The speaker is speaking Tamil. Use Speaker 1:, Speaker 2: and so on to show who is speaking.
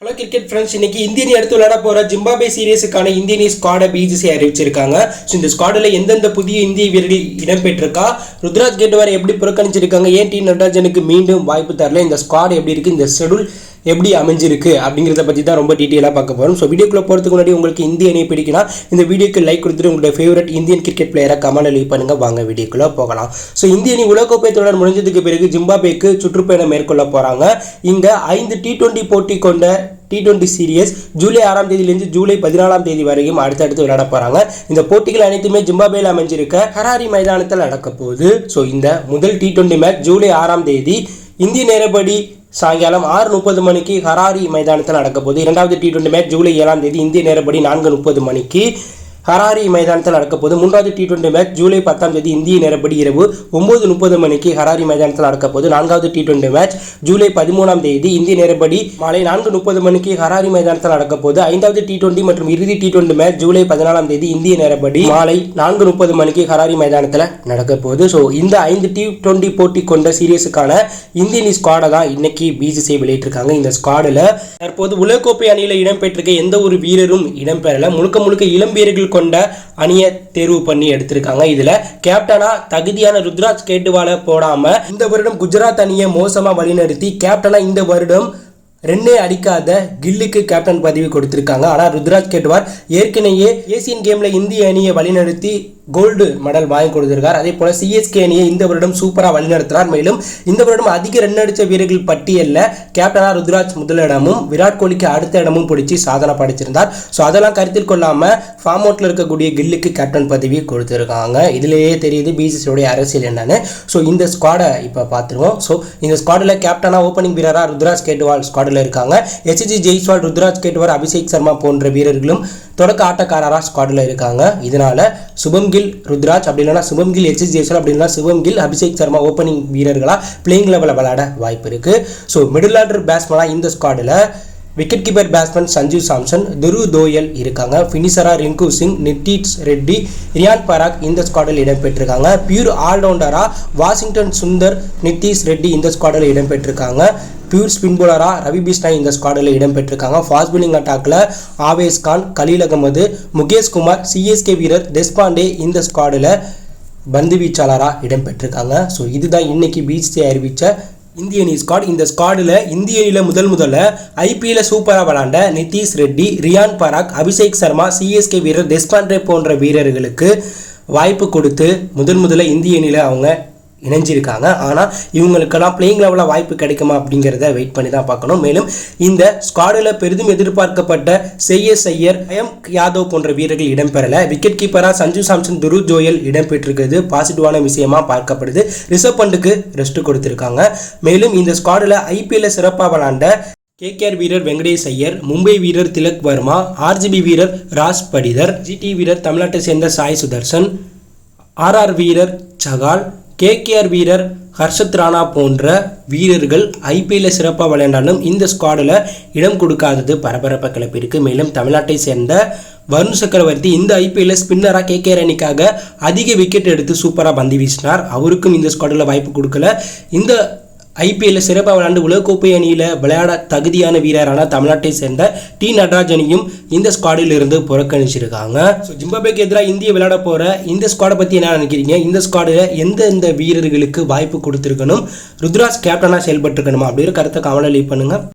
Speaker 1: ஹலோ கிரிக்கெட் ஃப்ரெண்ட்ஸ், இன்னைக்கு இந்திய அணி அடுத்து விளையாட போற ஜிம்பாப்வே சீரீஸுக்கான இந்திய அணி ஸ்குவாடை பிசிசி அறிவிச்சிருக்காங்க. ஸோ இந்த ஸ்குவாடில் எந்தெந்த புதிய இந்திய வீரர்கள் இடம்பெற்றிருக்கா, ருத்ராஜ் கேட்வாரை எப்படி புறக்கணிச்சிருக்காங்க, ஏன் டி நடராஜனுக்கு மீண்டும் வாய்ப்பு தரல, இந்த ஸ்குவாட் எப்படி இருக்கு, இந்த ஷெடியூல் எப்படி அமைஞ்சிருக்கு அப்படிங்கிறத பற்றி தான் ரொம்ப டீட்டெயிலாக பார்க்க போகிறோம். ஸோ வீடியோக்குள்ளே போகிறதுக்கு முன்னாடி உங்களுக்கு இந்திய அணியை பிடிக்குன்னா இந்த வீடியோக்கு லைக் கொடுத்துட்டு உங்களுடைய ஃபேவரட் இந்தியன் கிரிக்கெட் பிளேயரை கமெண்ட்ல லீவ் பண்ணுங்க. வாங்க வீடியோக்குள்ளே போகலாம். ஸோ இந்திய அணி உலகக்கோப்பை தொடர் முடிஞ்சதுக்கு பிறகு ஜிம்பாப்வேக்கு சுற்றுப்பயணம் மேற்கொள்ள போகிறாங்க. இங்கே 5 T20 போட்டி கொண்ட T20 சீரியஸ் ஜூலை 6ஆம் தேதியிலிருந்து ஜூலை 14ஆம் தேதி வரையும் அடுத்தடுத்து விளையாட போறாங்க. இந்த போட்டிகள் அனைத்துமே ஜிம்பாப்வேல அமைஞ்சிருக்க ஹராரி மைதானத்தில் நடக்க போகுது. ஸோ இந்த முதல் T20 மேட்ச் ஜூலை 6ஆம் தேதி இந்திய நேரப்படி சாயங்காலம் 6:30 மணிக்கு ஹராரி மைதானத்தில் நடக்க போகுது. இரண்டாவது T20 மேட்ச் ஜூலை 7ஆம் தேதி இந்திய நேரப்படி 4:30 மணிக்கு ஹராரி மைதானத்தில் நடக்க போது. மூன்றாவது T20 மேட்ச் ஜூலை 10ஆம் தேதி இந்திய நேரப்படி இரவு 9:30 மணிக்கு ஹராரி மைதானத்தில் நடக்க போது. நான்காவது T20 மேட்ச் ஜூலை 13ஆம் தேதி இந்திய நேரப்படி மாலை 4:30 மணிக்கு ஹராரி மைதானத்தில் நடக்க போது. ஐந்தாவது T20 மற்றும் இறுதி T20 மேட்ச் ஜூலை 14ஆம் தேதி இந்திய நேரப்படி மாலை 4:30 மணிக்கு ஹராரி மைதானத்தில் நடக்க போகுது. ஸோ இந்த 5 T20 போட்டி கொண்ட சீரியஸுக்கான இந்திய அணி ஸ்குவாடை தான் இன்னைக்கு பிசிசி வெளியிட்டிருக்காங்க. இந்த ஸ்குவாடில் தற்போது உலகக்கோப்பை அணியில் இடம்பெற்றிருக்க எந்த ஒரு வீரரும் இடம்பெறல. முழுக்க இளம் வீரர்கள் கொண்ட அணியை தேர்வு பண்ணி எடுத்திருக்காங்க. இதுல கேப்டனா தகுதியான ருத்ராஜ் கேட்வாரை போடாம இந்த வருடம் குஜராத் அணியை மோசமா வழிநடத்தி கேப்டனா இந்த வருடம் ரெண்டே அடிக்காத கில்லுக்கு கேப்டன் பதவி கொடுத்திருக்காங்க. ஆனால் ருத்ராஜ் கேட்வார் ஏற்கனவே ஏசியன் கேம்ல இந்திய அணியை வழிநடத்தி கோல்டு மெடல் வாங்கி கொடுத்திருக்கார். அதே போல சிஎஸ்கே அணியை இந்த வருடம் சூப்பராக வழிநடத்தினார். மேலும் இந்த வருடம் அதிக ரன் அடித்த வீரர்கள் பட்டியலில் கேப்டனா ருத்ராஜ் முதலிடமும் விராட் கோலிக்கு அடுத்த இடமும் பிடிச்சி சாதனை படைச்சிருந்தார். ஸோ அதெல்லாம் கருத்தில் கொள்ளாம ஃபார்ம் அவுட்ல இருக்கக்கூடிய கில்லுக்கு கேப்டன் பதவி கொடுத்திருக்காங்க. இதுலேயே தெரியுது பிசிசியோடைய அரசியல் என்னன்னு. ஸோ இந்த ஸ்குவாடை இப்போ பார்த்துருவோம். ஸோ இந்த ஸ்குவாடில் கேப்டனா ஓப்பனிங் வீரராக ருத்ராஜ் கேட்வால் ஸ்குவாடில் இருக்காங்க. HG ஜெய்ஸ்வால், ருத்ராஜ் கேட்வார், அபிஷேக் சர்மா போன்ற வீரர்களும் தொடக்க ஆட்டக்காரராக ஸ்குவாடில் இருக்காங்க. இதனால சுபம் கில் ருத்ராஜ், அப்படி இல்லைனா சுபம் கில் HG ஜெய்ஸ்வால், அப்படி இல்லைனா சுபம் கில் அபிஷேக் சர்மா ஓப்பனிங் வீரர்களா பிளேயிங் லெவலில் விளையாட வாய்ப்பு இருக்கு. ஸோ மிடில் ஆர்டர் பேட்ஸ்மனா இந்த ஸ்குவாடில் wicket keeper batsman Sanju Samson, Dhruv Jurel இருக்காங்க. ஃபினிஷரா ரிங்கு சிங், நித்தீஷ் ரெட்டி, ரியான் பராக் இந்த ஸ்குவாடில் இடம்பெற்றிருக்காங்க. பியூர் ஆல்ரவுண்டரா வாஷிங்டன் சுந்தர், நித்தீஷ் ரெட்டி இந்த ஸ்குவாடில் இடம்பெற்றிருக்காங்க. பியூர் ஸ்பின் போலரா ரவி பிஷ்னாய் இந்த ஸ்குவாடில் இடம்பெற்றிருக்காங்க. ஃபாஸ்ட் பவுலிங் அட்டாக்ல ஆவேஸ் கான், கலீல் அகமது, முகேஷ் குமார், சிஎஸ்கே வீரர் தேஷ்பாண்டே இந்த ஸ்குவாடில் பந்து வீச்சாளராக இடம்பெற்றிருக்காங்க. ஸோ இதுதான் இன்னைக்கு பிசிசி அறிவித்த இந்திய அணி ஸ்குவாட். இந்த ஸ்குவாடில் இந்திய அணியில் முதல்ல ஐபிஎல்ல சூப்பராக விளாண்ட நித்தீஷ் ரெட்டி, ரியான் பராக், அபிஷேக் சர்மா, சிஎஸ்கே வீரர் தேஷ்பாண்டே போன்ற வீரர்களுக்கு வாய்ப்பு கொடுத்து முதல்ல இந்திய அணியில் அவங்க இணைஞ்சிருக்காங்க. ஆனால் இவங்களுக்கெல்லாம் பிளேயிங் லெவலில் வாய்ப்பு கிடைக்குமா அப்படிங்கிறத வெயிட் பண்ணி தான் பார்க்கணும். மேலும் இந்த ஸ்குவாடில் பெரிதும் எதிர்பார்க்கப்பட்ட ஷேயஸ் ஐயர், அயம் யாதவ் போன்ற வீரர்கள் இடம்பெறல. விக்கெட் கீப்பராக சஞ்சு சாம்சன், துருவ் ஜோயல் இடம்பெற்றிருக்கிறது பாசிட்டிவான விஷயமா பார்க்கப்படுது. ரிஷப் பண்டுக்கு ரெஸ்ட் கொடுத்திருக்காங்க. மேலும் இந்த ஸ்குவாடில் ஐபிஎல்ல சிறப்பாக விளாண்ட KKR வீரர் வெங்கடேஷ் ஐயர், மும்பை வீரர் திலக் வர்மா, RGB வீரர் ராஸ் படிதர், GT வீரர் தமிழ்நாட்டை சேர்ந்த சாய் சுதர்சன், RR வீரர் சகால், KKR வீரர் ஹர்ஷத் ராணா போன்ற வீரர்கள் ஐபிஎல்ல சிறப்பாக விளையாண்டாலும் இந்த ஸ்குவாடில் இடம் கொடுக்காதது பரபரப்பை கிளப்பியிருக்கு. மேலும் தமிழ்நாட்டை சேர்ந்த வருண் சக்கரவர்த்தி இந்த ஐபிஎல்ல ஸ்பின்னராக KKR அணிக்காக அதிக விக்கெட் எடுத்து சூப்பராக பந்து வீசினார். அவருக்கும் இந்த ஸ்குவாடில் வாய்ப்பு கொடுக்கல. இந்த ஐபிஎல்ல சிறப்பாக விளையாண்டு உலகக்கோப்பை அணியில் விளையாட தகுதியான வீரரான தமிழ்நாட்டை சேர்ந்த டி நடராஜனையும் இந்த ஸ்குவாடில் இருந்து புறக்கணிச்சிருக்காங்க. ஸோ ஜிம்பாப்வேக்கு எதிராக இந்திய விளையாட போகிற இந்த ஸ்குவாடை பற்றி என்ன நினைக்கிறீங்க? இந்த ஸ்குவாடில் எந்தெந்த வீரர்களுக்கு வாய்ப்பு கொடுத்துருக்கணும், ருத்ராஜ் கேப்டனாக செயல்பட்டுருக்கணுமா அப்படிங்கிற கருத்தை கமெண்ட்ல லீவ் பண்ணுங்க.